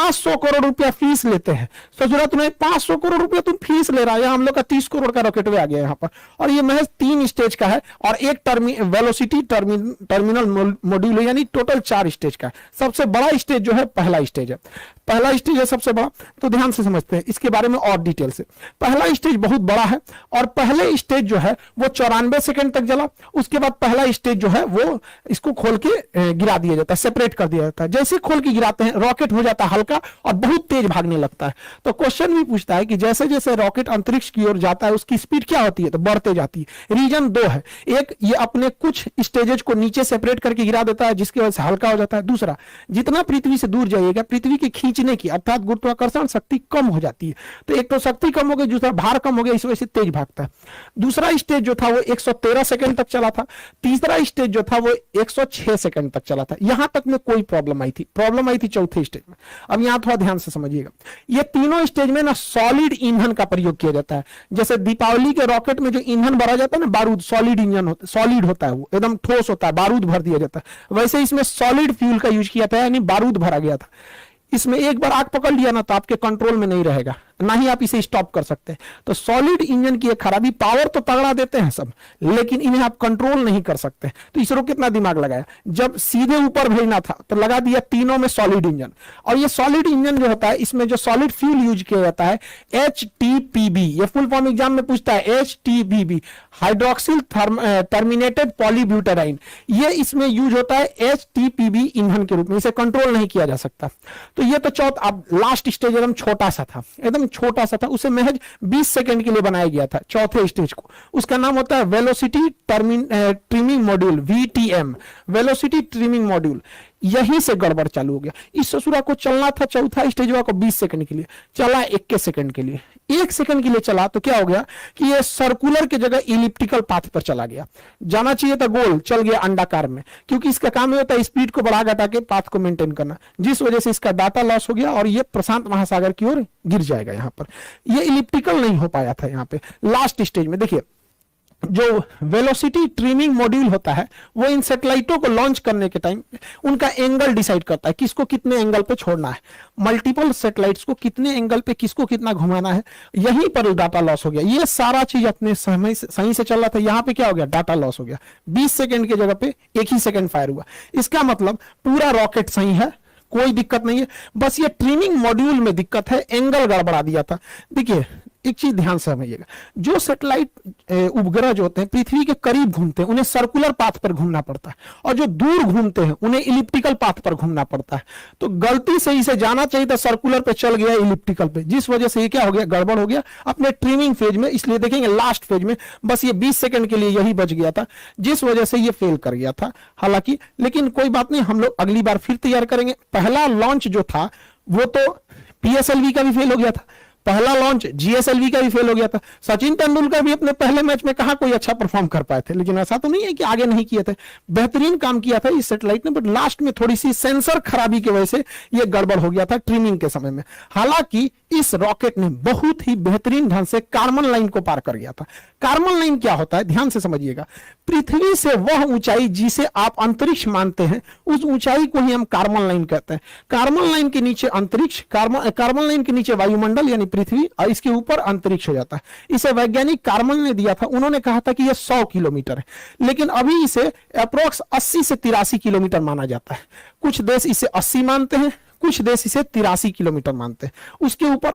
500 करोड़ रुपया फीस लेते हैं। सोच रहा तुम्हें 500 करोड़ रुपया तुम फीस ले रहा है, हम लोग का 30 करोड़ का रॉकेट वे आ गया यहाँ पर। और ये महज 3 स्टेज का है और एक वेलोसिटी टर्मिनल मॉड्यूल है, यानी टोटल 4 स्टेज का है। सबसे बड़ा स्टेज जो है पहला स्टेज है, पहला स्टेज है सबसे बड़ा। तो ध्यान से समझते हैं इसके बारे में और डिटेल से। पहला स्टेज बहुत बड़ा है और पहले स्टेज जो है वो 94 सेकंड तक चला। उसके बाद पहला स्टेज जो है वो इसको खोल के गिरा दिया जाता है, सेपरेट कर दिया जाता है। जैसे खोल के गिराते हैं रॉकेट हो जाता है हल्का और बहुत तेज भागने लगता है। तो क्वेश्चन भी पूछता है कि जैसे जैसे रॉकेट अंतरिक्ष की ओर जाता है उसकी स्पीड क्या होती है, तो बढ़ते जाती है। रीजन 2 है, एक ये अपने कुछ स्टेजेस को नीचे सेपरेट करके गिरा देता है जिसकी वजह से हल्का हो जाता है। दूसरा, जितना पृथ्वी से दूर जाइएगा पृथ्वी की खींचने की अर्थात गुरुत्वाकर्षण शक्ति कम हो जाती है। तो एक तो शक्ति कम हो गई, दूसरा भार कम हो गया, इस वजह से तेज भागता है। दूसरा स्टेज जो था वो 113 सेकंड तक चला था। तीसरा स्टेज जो था वो 106 सेकंड तक चला था। यहां तक में कोई प्रॉब्लम आई थी चौथे स्टेज में। अब यहां थोड़ा ध्यान से समझिएगा, ये तीनों स्टेज में ना सॉलिड ईंधन का प्रयोग किया जाता है। जैसे दीपावली के रॉकेट में जो ईंधन भरा जाता है ना, बारूद, सॉलिड इंजन होता, सॉलिड होता है, वो एकदम ठोस होता है, बारूद भर दिया जाता है। वैसे इसमें सॉलिड फ्यूल का यूज किया था, यानी बारूद भरा गया था। इसमें एक बार आग पकड़ लिया ना तो आपके कंट्रोल में नहीं रहेगा, ना ही आप इसे स्टॉप कर सकते हैं। तो सॉलिड इंजन की एक खराबी, पावर तो तगड़ा देते हैं सब, लेकिन इन्हें आप कंट्रोल नहीं कर सकते। तो इसरो कितना दिमाग लगाया, जब सीधे ऊपर भेजना था तो लगा दिया तीनों में सॉलिड इंजन। और ये सॉलिड इंजन जो होता है इसमें जो सॉलिड फ्यूल यूज किया जाता है HTPB, ये फुल फॉर्म एग्जाम में पूछता है, HTPB हाइड्रोक्सिल टर्मिनेटेड पॉलीब्यूटेराइन, ये इसमें यूज होता है HTPB ईंधन के रूप में। इसे कंट्रोल नहीं किया जा सकता। तो ये तो चौथा, अब लास्ट स्टेज एकदम छोटा सा था, एकदम छोटा सा था, उसे महज 20 सेकंड के लिए बनाया गया था चौथे स्टेज को। उसका नाम होता है velocity trimming module, VTM, velocity trimming module. यहीं से गड़बड़ चालू हो गया। इस ससुरा को चलना था चौथा स्टेज को 20 सेकंड के लिए, चला 21 सेकंड के लिए। 1 सेकंड के लिए चला तो क्या हो गया कि ये सर्कुलर की जगह इलिप्टिकल पाथ पर चला गया। जाना चाहिए था गोल, चल गया अंडाकार में, क्योंकि इसका काम ये होता है स्पीड को बढ़ा घटा के पाथ को मेंटेन करना, जिस वजह से इसका डाटा लॉस हो गया और ये प्रशांत महासागर की ओर गिर जाएगा। यहाँ पर ये इलिप्टिकल नहीं हो पाया था। यहाँ पे लास्ट स्टेज में देखिए, जो वेलोसिटी ट्रिमिंग मॉड्यूल होता है वो इन सैटेलाइटों को लॉन्च करने के टाइम उनका एंगल डिसाइड करता है, किसको कितने एंगल पे छोड़ना है, मल्टीपल सैटेलाइट्स को कितने एंगल पे किसको कितना घुमाना है। यहीं पर डाटा लॉस हो गया। ये सारा चीज अपने समय सही से चल रहा था, यहाँ पे क्या हो गया, डाटा लॉस हो गया। 20 सेकंड की जगह पे 1 ही सेकंड फायर हुआ। इसका मतलब पूरा रॉकेट सही है, कोई दिक्कत नहीं है, बस ये ट्रिमिंग मॉड्यूल में दिक्कत है, एंगल गड़बड़ा दिया था। देखिए एक चीज ध्यान से समझिएगा, जो सैटेलाइट उपग्रह जो होते हैं पृथ्वी के करीब घूमते हैं उन्हें सर्कुलर पाथ पर घूमना पड़ता है, और जो दूर घूमते हैं उन्हें इलिप्टिकल पाथ पर घूमना पड़ता है। तो गलती से इसे जाना चाहिए था सर्कुलर पे, चल गया इलिप्टिकल पे, जिस वजह से ये क्या हो गया, गड़बड़ हो गया अपने ट्रिमिंग फेज में। इसलिए देखेंगे लास्ट फेज में बस ये 20 सेकंड के लिए यही बच गया था, जिस वजह से ये फेल कर गया था। हालांकि लेकिन कोई बात नहीं, हम लोग अगली बार फिर तैयार करेंगे। पहला लॉन्च जो था वो तो PSLV का भी फेल हो गया था, पहला लॉन्च GSLV का भी फेल हो गया था। सचिन तेंदुलकर भी अपने पहले मैच में कहा कोई अच्छा परफॉर्म कर पाए थे, लेकिन ऐसा तो नहीं है कि आगे नहीं किए थे, बेहतरीन काम किया था इस सैटेलाइट ने, बट लास्ट में थोड़ी सी सेंसर खराबी की वजह से ये गड़बड़ हो गया था ट्रिमिंग के समय में। हालांकि इस रॉकेट ने बहुत ही बेहतरीन ढंग से कार्बन लाइन को पार कर गया था। कार्बन लाइन क्या होता है, ध्यान से समझिएगा, पृथ्वी से वह ऊंचाई जिसे आप अंतरिक्ष मानते हैं उस ऊंचाई को ही हम कार्बन लाइन कहते हैं। कार्बन लाइन के नीचे अंतरिक्ष, कार्बन लाइन के नीचे वायुमंडल यानी पृथ्वी, और इसके ऊपर अंतरिक्ष हो जाता है। इसे वैज्ञानिक कार्बन ने दिया था, उन्होंने कहा था कि यह 100 किलोमीटर है, लेकिन अभी इसे अप्रोक्स 80 से 83 किलोमीटर माना जाता है। कुछ देश इसे 80 मानते हैं, कुछ देश इसे 83 किलोमीटर मानते हैं। उसके ऊपर